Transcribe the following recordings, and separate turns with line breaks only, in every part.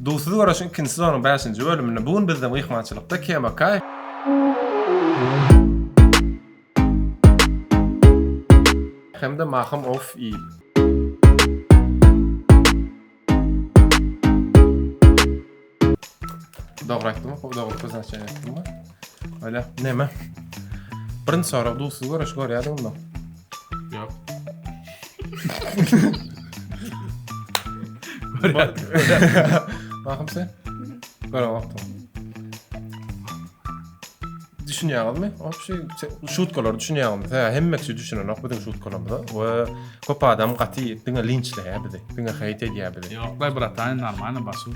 Dostu garaşın ikinci sezonun 5-nji bölümünde bugün bizde myhmançylykda Kemakay hem de Maham of İl. Doğru aytdymmy? Doğru köznäçe aytdymmy? Öyle. Näme? Birinci sorak dostu garaş görýärdiňmi?
Yok.
Maham sen? Gören wagtym. Düşünýärmi? O şey şutkalar düşünýärmi? Hemmesi düşünýär, bu şutkalarda we köp adam gaty diňe linçleýär, diňe hate edýär.
Yok, Bratanya normal basu.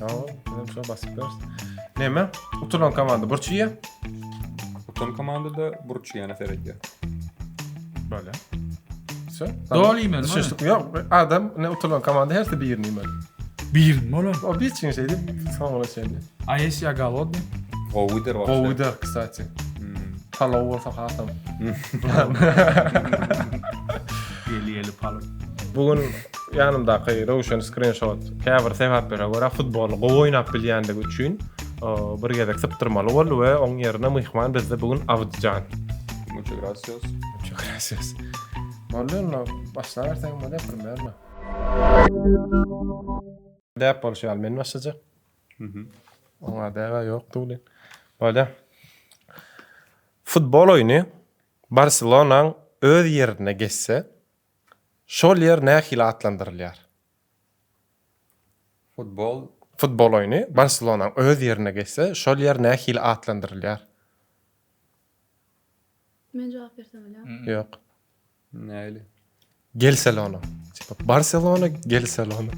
Ya, benim şu basit ders. Näme? Utulan komanda burçuya.
Utan komandada burçuyana Ferit'e.
Böyle. Şu.
Doliymen,
Şeştik yok. Adam ne utulan komanda her bir nimen.
Bir mi oğlum?
O bir için şeydi. Sonra şeydi.
Ayes ya galod.
O Wider var.
O Wider kısaca. Follower fakatam.
Yeli palo.
Bugün yanımdaki Roshan screenshot. Käbir sebäplere görä futbol goýnap bilýänligi üçin bir gezek sypdyrmaly boldy we oň ýerine myhman bizde bugün Avdjan.
Muchas gracias.
Muchas gracias. Bolýan başlarsan bolýar primero. Däp bolýar men başlaja. Oňa däga ýok dulin. Bolýar. Futbol oýny Barcelona'nın öz ýerine geçse şol yer nähili atlandyrylýar? Futbol oýny Barcelona'nın öz ýerine geçse şol yer nähili atlandyrylýar?
Men jogap bersem öyle.
Ýok.
Näli?
Gelselona. Barcelona, Gelselona.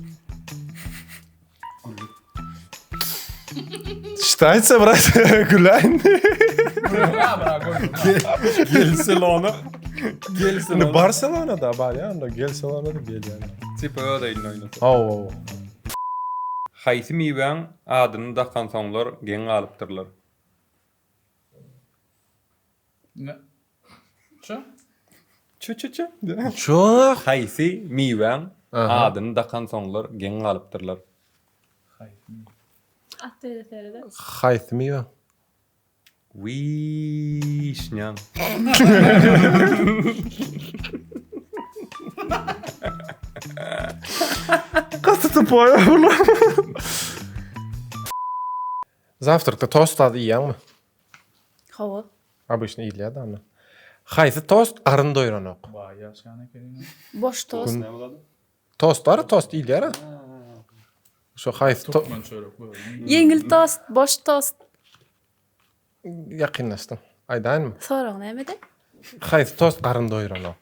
Что это, брат? Гулайн.
Gelselona.
Ну, Barcelona'da var ya, Gelselona'da gel yani.
Tipa öyle oynadı.
Oo.
Haýsy miýben adyny dakan soňlar geň alypdyrlar.
Ne? Şu?
Çü.
Çok.
Haýsy miýben adyny dakan soňlar geň alypdyrlar.
Attı feride.
Haytmi ya.
Wişňa.
Katıtı poya bunu. Завтракта тост adı yiyen mi?
Hava.
Обычно yiýär da onu. Haýsy tost aryn doýranok?
Vay yaşana kelime.
Boş tost.
Tostlar tost yiýär. Şu haýsy tost
Ben çörek böyle.
Yengil tost, boş tost.
ýakynlaşdym. Aýdanmy?
Soraň näme-de?
Haýsy tost aryn doýranok?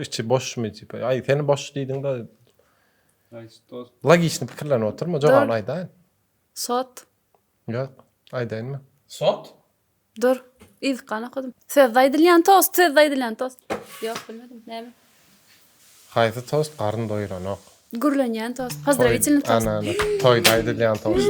İçi boşmy tipi? Ay seni boş diýdiň da
Haýsy tost.
logiçny pikirlen oturma, jogap aýdan.
Sot.
Ýok, aýdanmy?
Sot?
Dur. İlk kan okudum. Söz aýdylýan tost, söz aýdylýan tost. Yok bilmedim. Näme?
Haýsy tost aryn doýranok?
Gurlanýan tost. Поздравительный tost.
Ana, toýda aýdylýan tost.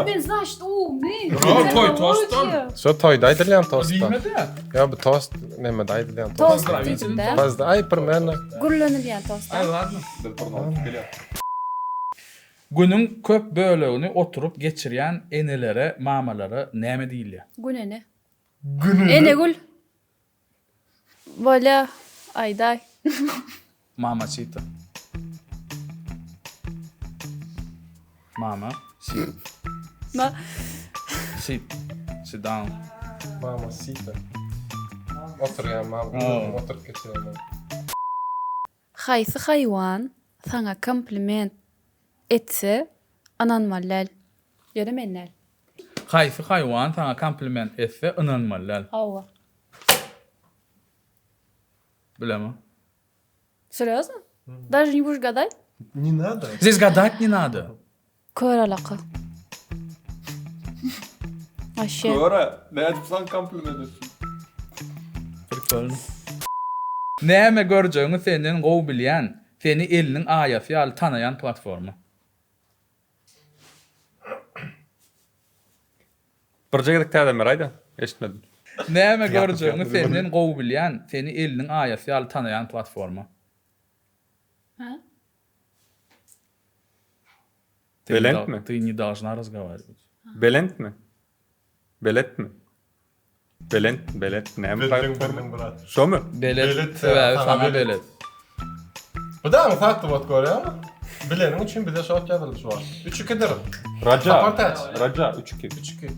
Ben значит, умный.
Toy tostan.
Şu toýda aýdylýan tost.
Bilmedi.
Ya bu tost näme aýdylýan tost?
Tost
Поздравительный
diýdim.
Fazla ay primерно.
Gurlanýan tost.
Ay ladno.
Bir tornado gelýär.
Günün köp bölegini oturup geçirýän enelere, mamalara näme diýilýär?
Günene. Ene gul. Bola ayday.
Mama çita. Mama, sit,
Ma
sit down.
Mama sita. Otur ya mama.
Oh.
Otur geçelim.
Haýsy haýwan sana kompliment etse anan mallal. Ýöre mennel.
Haýsy haýwan sana kompliment etse inanmalylar.
Hawa.
Bilema.
Серьёзно? Даже не будешь гадать?
Не надо.
Здесь гадать не надо.
Kör alaka. Вообще.
Ora, näde san kompliment etsin.
Prikol. Näme görjeğini senden gow bilýän, seni eliniň aýasy ýaly tanayan platforma.
Bir jegedek täze aýda. Eşitmedim.
Näme görjeğini senden gow bilýän, seni eliniň aýasy ýaly tanayan platforma.
Ha?
Belent mi?
Ты не должна разговаривать.
Belent mi? Belet mi? Belet ne mi? Şo mu?
Belet.
Belet,
Sebäbi
sana
sana
belet.
belet.
Bu da mı sattı bot Koreya? Bilenin için bir de şort yazılmış var. 3-2 derim.
Raja.
Kapartaç.
Raja 3-2.
3-2.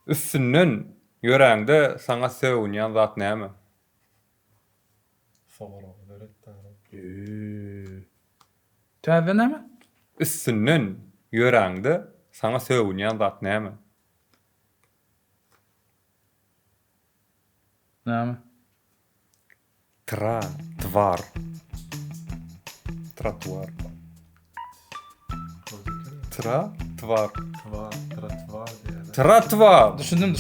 Üstünden yüreğinde sana sevunyan zat ne mi?
Täze näme?
Üstünden yüreğinde sana sevunyan zat ne mi?
Näme?
Tvar. Tratuar. Tvar. Tratuar.
Düşündüm.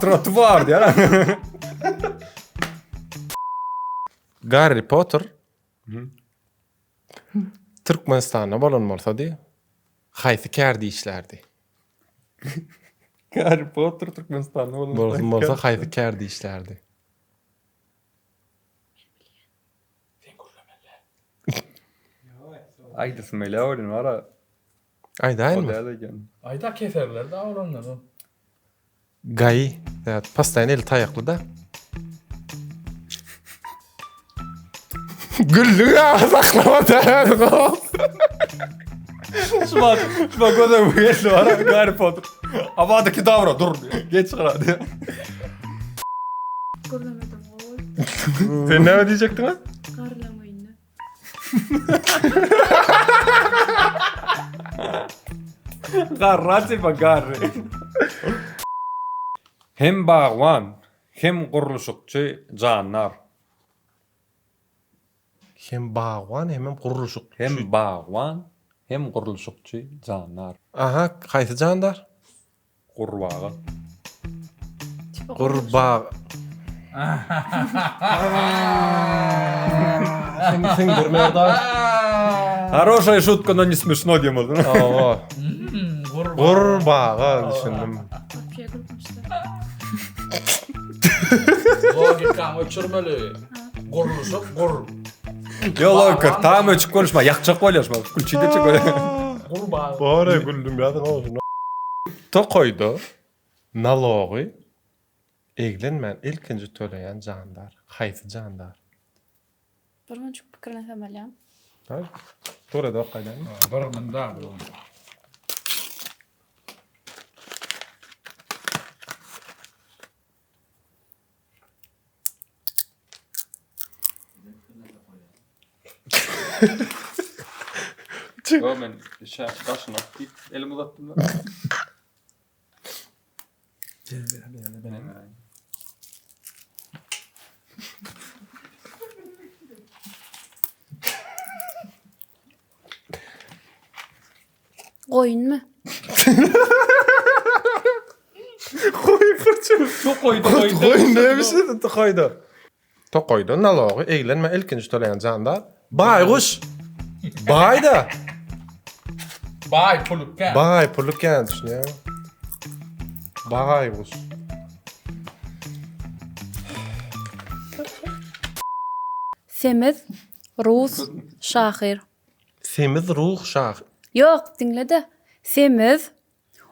Tratuar diye.
Harry Potter Türkmenistan'a bolunmalsady haýsy kärdi işlerdi?
Harry Potter Türkmenistan'da
Bolunmalsa haýsy kärdi işlerdi?
Ayda smele oğlum var ha.
Aýdaýyn
O
mı?
da egen.
Ayda keferler de olanlar.
Gaý. Evet, pastaýyn eli taýakly da. Güldüň ya, saklama.
Şuma göze bu geldi var ha Harry Potter. Avadaki davra dur. Geç çıkar diye.
Görmedim oy.
Sen näme diýjekdiň ha?
Garlamayın.
Garrati bagarri. Hem bağwan, hem guruluşukçu canlar.
Hem bagwan hem guruluşuk.
Hem bağwan, hem guruluşukçu canlar.
Aha, haýsy jandar?
Gurbağa.
Gurba. Sen görmeye da.
Хорошая шутка, но не смешно демоldun.
Aa. Gurbağa düşündüm.
Papya gülmüşler.
Logikam öçürmeli. Guruluşup gur.
Yok, tam açık konuşma. Yakacak olyasma. Kulçide çık öyle.
Gurba.
Bora güldüm ya da olsun. Tokoydu. Nalogy eglenmän ilkinji töleýän jandar. Haýsy jandar?
Bir munçuk pikirlensem elýär.
Taý. Tora da gaýdan.
Bir mında bu.
Yo men başına elimi uzattım da.
Goýun mu?
Çok koydu
Tokoyun nämişdi tokoydu? Tokoydu nalogy eglenmän ilkinji töleýän jandar. Baýguş. Baýda.
Bay pulukka.
Baý pulukän düşünýär. Baýguş.
Semiz Rus şahyr.
Semiz ruh şah.
Yok, dinle de. Semiz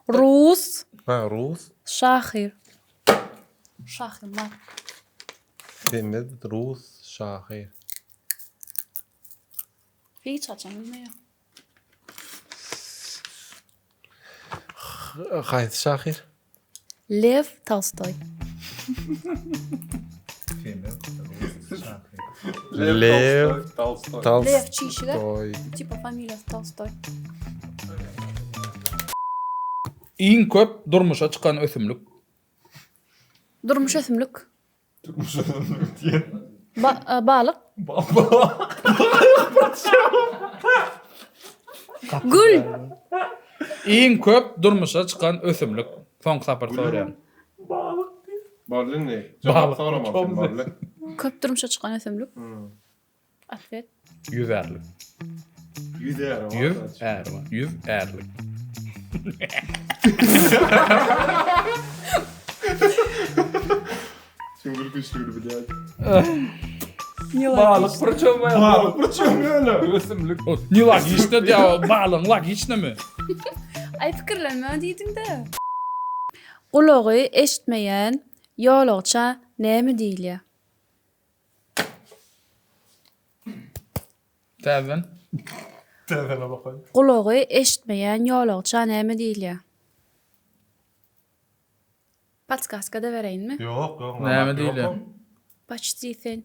Rus
Ha, Rus.
şahyr. Şahyr mı?
Semiz Rus şahyr.
Hiç açamıyorum.
Haýsy şahyr?
Lev Tolstoy.
Lev
Tolstoy.
Lev Çişide.
Tolstoy.
Tipa familiyası Tolstoy.
İň köp durmuşa çıkan ösümlük.
Durmuş ösümlük. Balık. Gül.
İň köp durmuşa çıkan ösümlük. Son sapar sorayan.
Barlın ne?
Cevap
soramam barlın.
Köp durmuşa çıkan ösümlük. Affet.
Yüzerlik.
Yüz euro.
Yüz erlik.
Şimdi güçlüydü bir daha.
Balık fırçamaya.
Balık fırçam öyle.
Ösümlük.
Ne lak işte diye balığın lak hiç ne mi?
Ay pikirlenme diýdiň-de. Gulagy eşitmeýän ýolagça näme diýilýär?
Täzen.
Tezene bakayım.
Gulagy eşitmeýän ýolagça näme diýilýär? Patskaska da bereyinmi?
Yok yok.
Näme diýilýär?
Почти sen.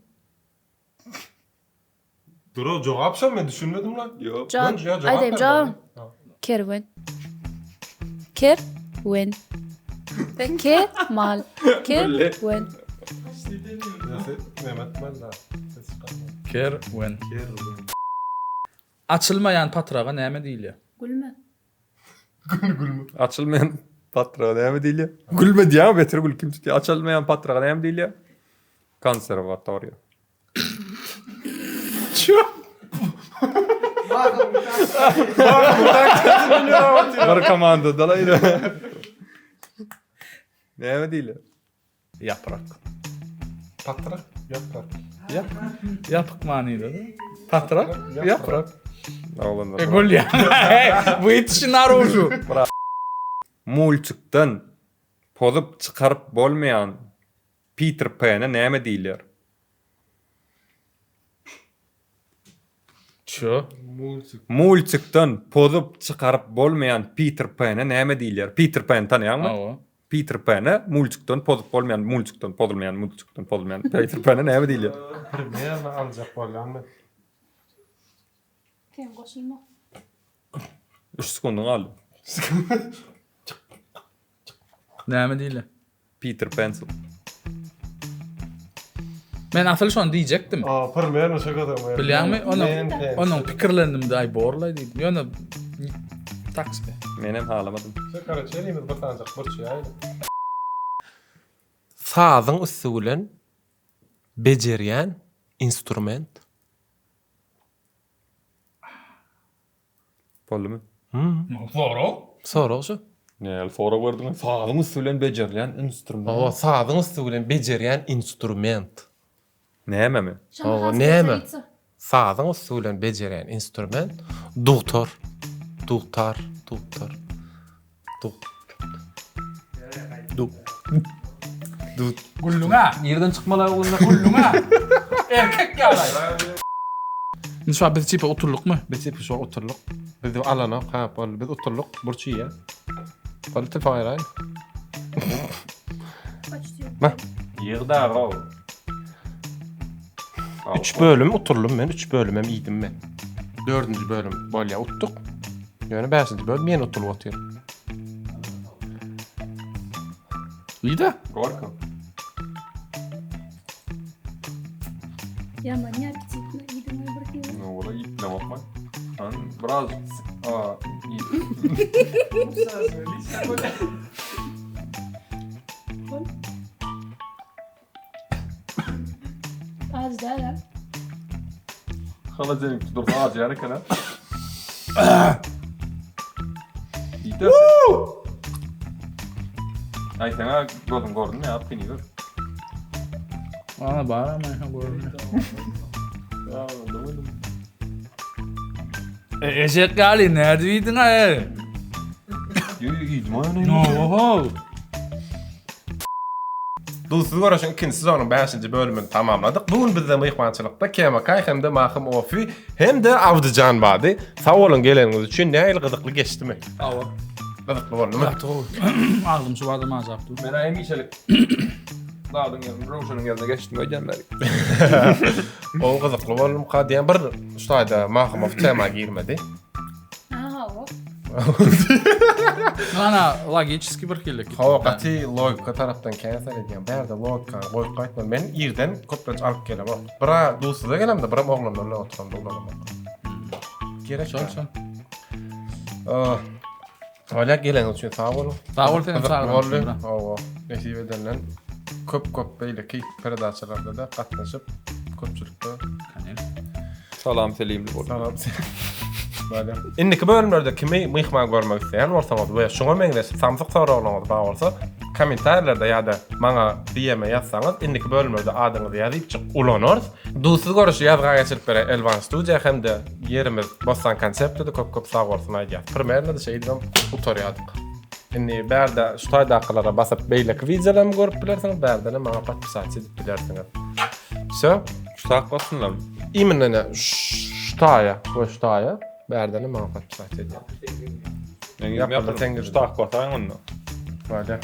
Dur o cevap sen mi düşünmedim lan?
Yok.
Can,
Ya cevap
aydayım
ver
can.
bana.
Kerwen. Kerwen. Ve kemal. Kerwen.
Mehmet ben de.
Kerwen. Açılmayan patraga näme diýilýär?
Gülme.
Açılmayan patrağa näme diýilýär? Gülme diýär, beter gül kim tutýar? Açılmayan patrağa näme diýilýär? Konservatoriýa. Bir komanda dalaydı. Näme diýilýär?
Yaprak.
Patrak. Yaprak.
Yapık manyda da. Patrak. Yaprak.
Oğlanlar.
Gol ya. Bu yetişi naruju.
Mulçukdan pozup çıkarıp bolmayan Peter Pan'a näme diýilýär?
Ço.
Mulçukdan pozup çıkarıp bolmayan Peter Pan'a näme diýilýär? Peter Pan tanýarmy?
Awa.
Peter Pan'a mulçukdan pozup bolmayan, mulçukdan pozulmayan Peter Pan'a näme diýilýär?
Nerede alacak bolýanmy?
Kim koşulma?
3 sekundun aldy.
Näme diýilýär?
Peter Pencil.
Men asıl şonu diýjekdim.
Aa, permeyene şakadım.
Bilýärmi? Onun pikirlendim ay borlay diýdim. Ýöne taksbe.
Men hem halamadım.
Şakara çelimiz bir tancak bir şey aýdy. Sazyň usulen bejerýän instrument.
Boldumy?
Doğru.
Soraşy.
Näl fora berdiň? Sazyň usulen bejerýän instrument.
O sazyň usulen bejerýän instrument.
Näme mi?
O näme? Sazyň usulen bejerýän instrument. Doktor. Doktor.
Gullunga.
Yerden çıkmalar oğluna
Gullunga. Erkek ýalay. Biz şu biz çipe oturluk mu?
Biz hep şu oturluk. Biz alana ha bol biz oturluk burçuya. Bol telefon ayran. Ma
Yerda raw.
3 bölüm oturlum men 3 bölüm hem iydim men. 4-nji bölüm bolya uttuk. Yani 5-nji bölüm men oturup otyrum.
İyi de.
Gorka.
Ya man ya apetitna idem bırakıyor.
No, ola ipne bakma. An biraz iyi.
Az daha ya.
Hala senin dur ağacı yarı kana. İyi de. Ay sana gördün ne yaptın iyi dur.
Ana bağırma ya görünüyor.
Ya demedim.
Eşek gali neredeydin ha?
İyi man.
No.
Dostlar görüşün ikinci sezonun 5-nji bölümini tamamladık. Bugün bizde mehmançylykda Kemakay hem de Mahım Ofi hem de Avdıcan bady. Sağ olun geleniňiz üçin. Näil gyzykly geçdimi?
Awa.
Gyzykly boldymy?
Ağzım şu adam azaptı.
Ben ayım işelik. Dağdın yanına, Roşan'ın yanına geçtim öden beri.
O gyzykly bolum diýen bir şaýda Mahım Ofi tema girmedi.
Ha o.
Ana logически bir kirlik.
Hawa gaty logika tarapdan käsel edýän. Berde logika goýup gaýtman. Men ýerden köpünç alyp gelem. Bira dostluğa gelem de bira oglanlar bilen oturan dolanam. Gerek
Çal.
Hala gelen üçin sağ olun.
Sağ ol senin sağ ol.
Hawa nesip edilen köp beýleki peradaçylarda da gatnaşyp köpçülükde
Salam selimli bol.
salam. Bale. Indiki bölümlerde kimi mehman görmek isteyen bolsa, we şoňa meňde samsyk soraglanyňyz bar bolsa, komentarlarda ya da bana DM'e yazsanız indiki bölümde adınızı yazıp çık ulanırız. Dusuz görüşü yazga geçirip bere Elvan Studio hem de yerimiz Bostan konsepti de köp sağ olsun aýdýar. Primerinde de şey diýdim utorýadyk. Indi bärde şu taýdaklara basıp beýleki wizalarmy görüp bilersiňiz, bärdene maňa patpisatsiýa edip bilersiňiz. Şo,
Şu tak basınlar mı?
iminene ştaýa, bu ştaýa bärdene maňa patpisatsiýa edýär.
Ben
Yapma,
yapmadım.
sen
Şu tak basayım onu.
Vale.